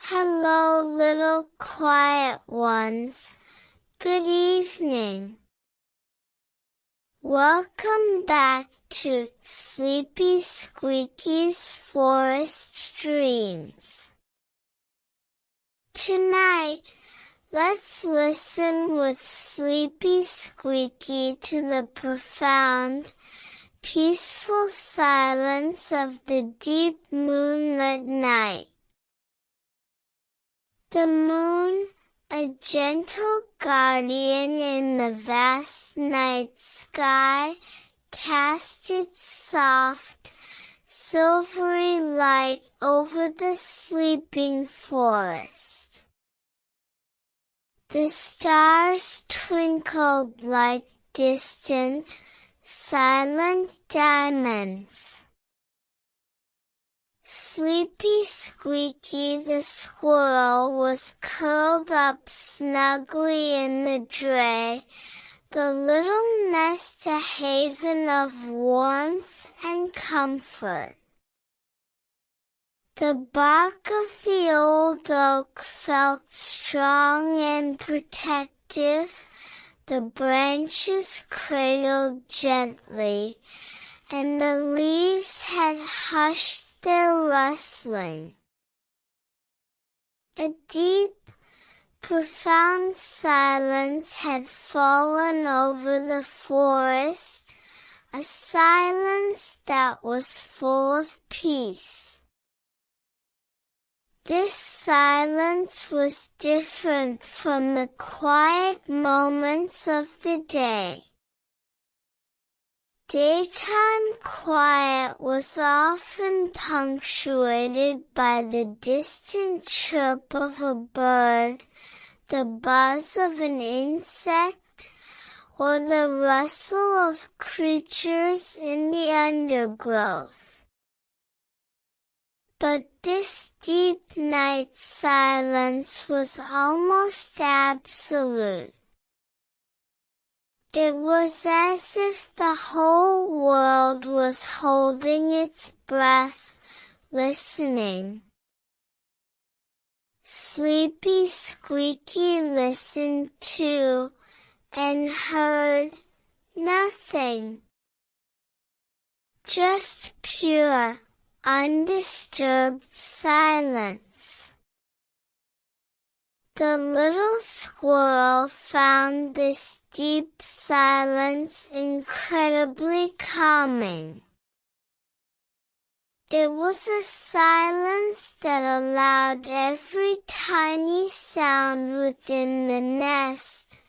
Hello, little quiet ones. Good evening. Welcome back to Sleepy Squeaky's Forest Dreams. Tonight, let's listen with Sleepy Squeaky to the profound, peaceful silence of the deep moonlit night. The moon, a gentle guardian in the vast night sky, cast its soft, silvery light over the sleeping forest. The stars twinkled like distant, silent diamonds. Sleepy Squeaky the squirrel was curled up snugly in the drey, the little nest a haven of warmth and comfort. The bark of the old oak felt strong and protective, the branches cradled gently, and the leaves had hushed their rustling. A deep, profound silence had fallen over the forest, a silence that was full of peace. This silence was different from the quiet moments of the day. Daytime quiet was often punctuated by the distant chirp of a bird, the buzz of an insect, or the rustle of creatures in the undergrowth. But this deep night silence was almost absolute. It was as if the whole world was holding its breath, listening. Sleepy Squeaky listened too, and heard nothing. Just pure, undisturbed silence. The little squirrel found this deep silence incredibly calming. It was a silence that allowed every tiny sound within the nest,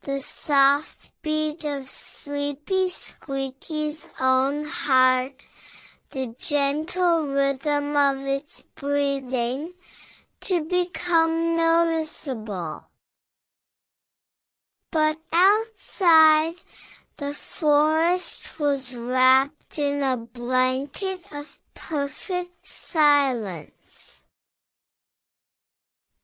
the soft beat of Sleepy Squeaky's own heart, the gentle rhythm of its breathing, to become noticeable. But outside, the forest was wrapped in a blanket of perfect silence.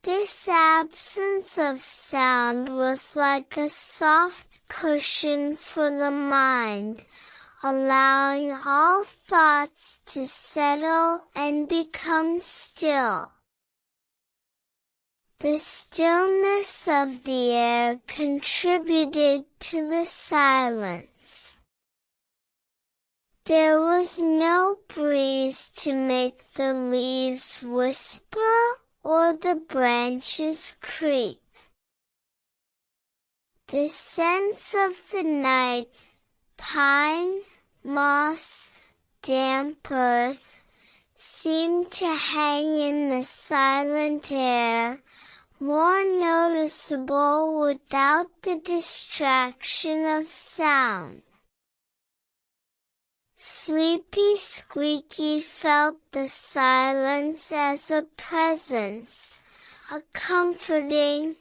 This absence of sound was like a soft cushion for the mind, allowing all thoughts to settle and become still. The stillness of the air contributed to the silence. There was no breeze to make the leaves whisper or the branches creak. The scents of the night, pine, moss, damp earth, seemed to hang in the silent air, more noticeable without the distraction of sound. Sleepy Squeaky felt the silence as a presence, a comforting,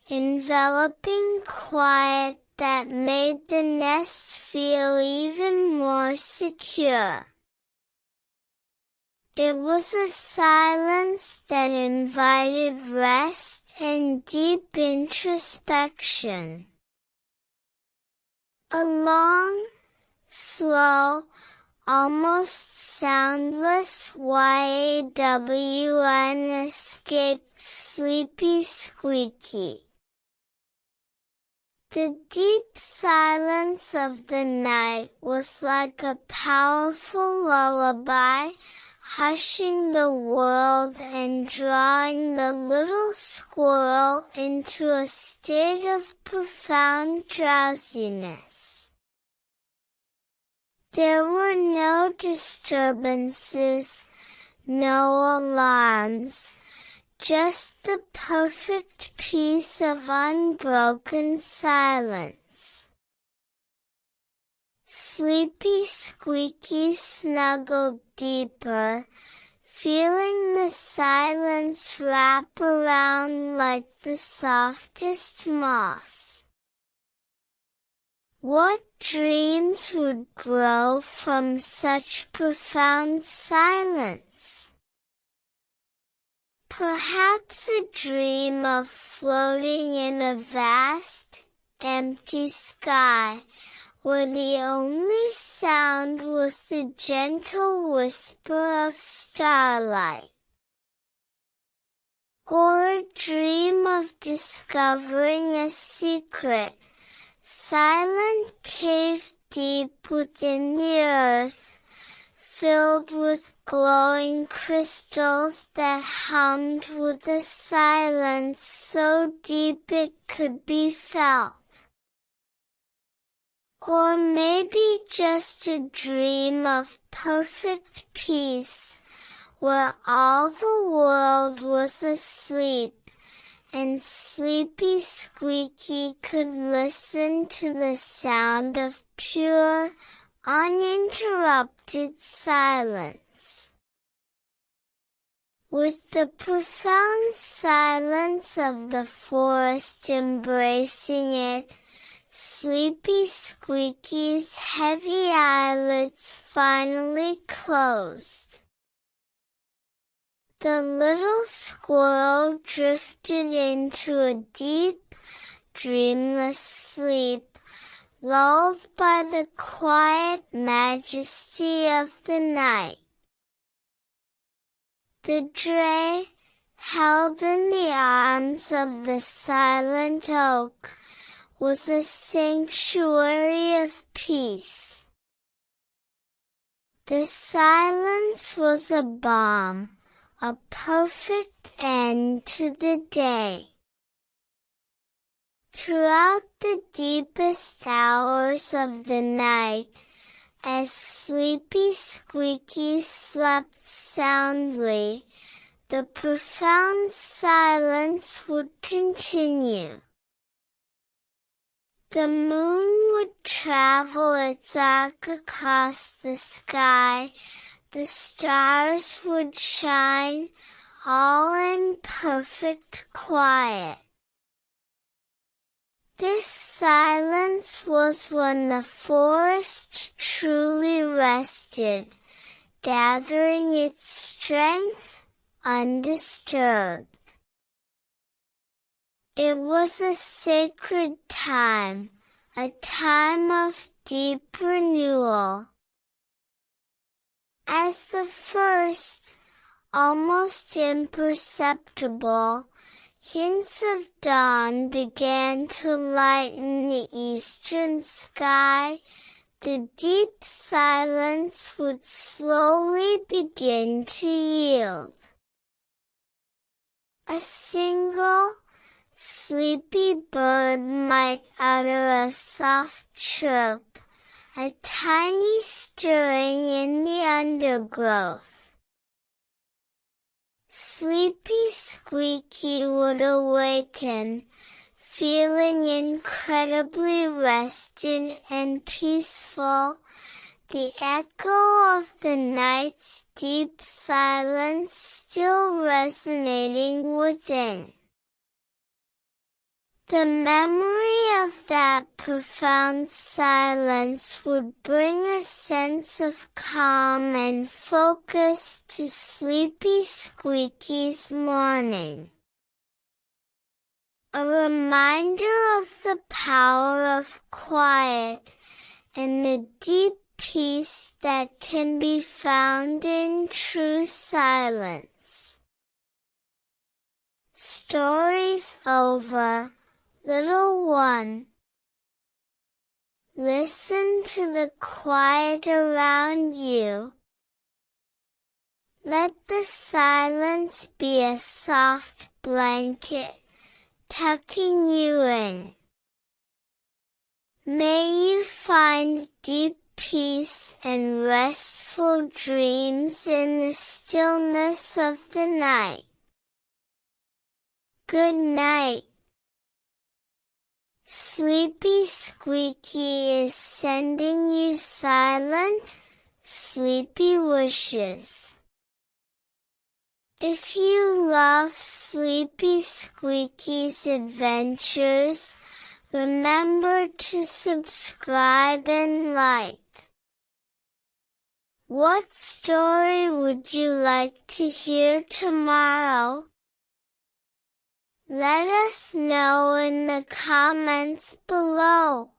enveloping quiet that made the nest feel even more secure. It was a silence that invited rest and deep introspection. A long, slow, almost soundless yawn escaped Sleepy Squeaky. The deep silence of the night was like a powerful lullaby, hushing the world and drawing the little squirrel into a state of profound drowsiness. There were no disturbances, no alarms, just the perfect peace of unbroken silence. Sleepy Squeaky snuggled deeper, feeling the silence wrap around like the softest moss. What dreams would grow from such profound silence? Perhaps a dream of floating in a vast, empty sky, where the only sound was the gentle whisper of starlight. Or a dream of discovering a secret, silent cave deep within the earth, filled with glowing crystals that hummed with a silence so deep it could be felt. Or maybe just a dream of perfect peace, where all the world was asleep, and Sleepy Squeaky could listen to the sound of pure, uninterrupted silence. With the profound silence of the forest embracing it, Sleepy Squeaky's heavy eyelids finally closed. The little squirrel drifted into a deep, dreamless sleep, lulled by the quiet majesty of the night. The drey, held in the arms of the silent oak, was a sanctuary of peace. The silence was a balm, a perfect end to the day. Throughout the deepest hours of the night, as Sleepy Squeaky slept soundly, the profound silence would continue. The moon would travel its arc across the sky, the stars would shine, all in perfect quiet. This silence was when the forest truly rested, gathering its strength, undisturbed. It was a sacred time, a time of deep renewal. As the first, almost imperceptible, hints of dawn began to lighten the eastern sky, the deep silence would slowly begin to yield. A single, sleepy bird might utter a soft chirp, a tiny stirring in the undergrowth. Sleepy Squeaky would awaken, feeling incredibly rested and peaceful, the echo of the night's deep silence still resonating within. The memory of that profound silence would bring a sense of calm and focus to Sleepy Squeaky's morning. A reminder of the power of quiet and the deep peace that can be found in true silence. Story's over, little one. Listen to the quiet around you. Let the silence be a soft blanket, tucking you in. May you find deep peace and restful dreams in the stillness of the night. Good night. Sleepy Squeaky is sending you silent, sleepy wishes. If you love Sleepy Squeaky's adventures, remember to subscribe and like. What story would you like to hear tomorrow? Let us know in the comments below.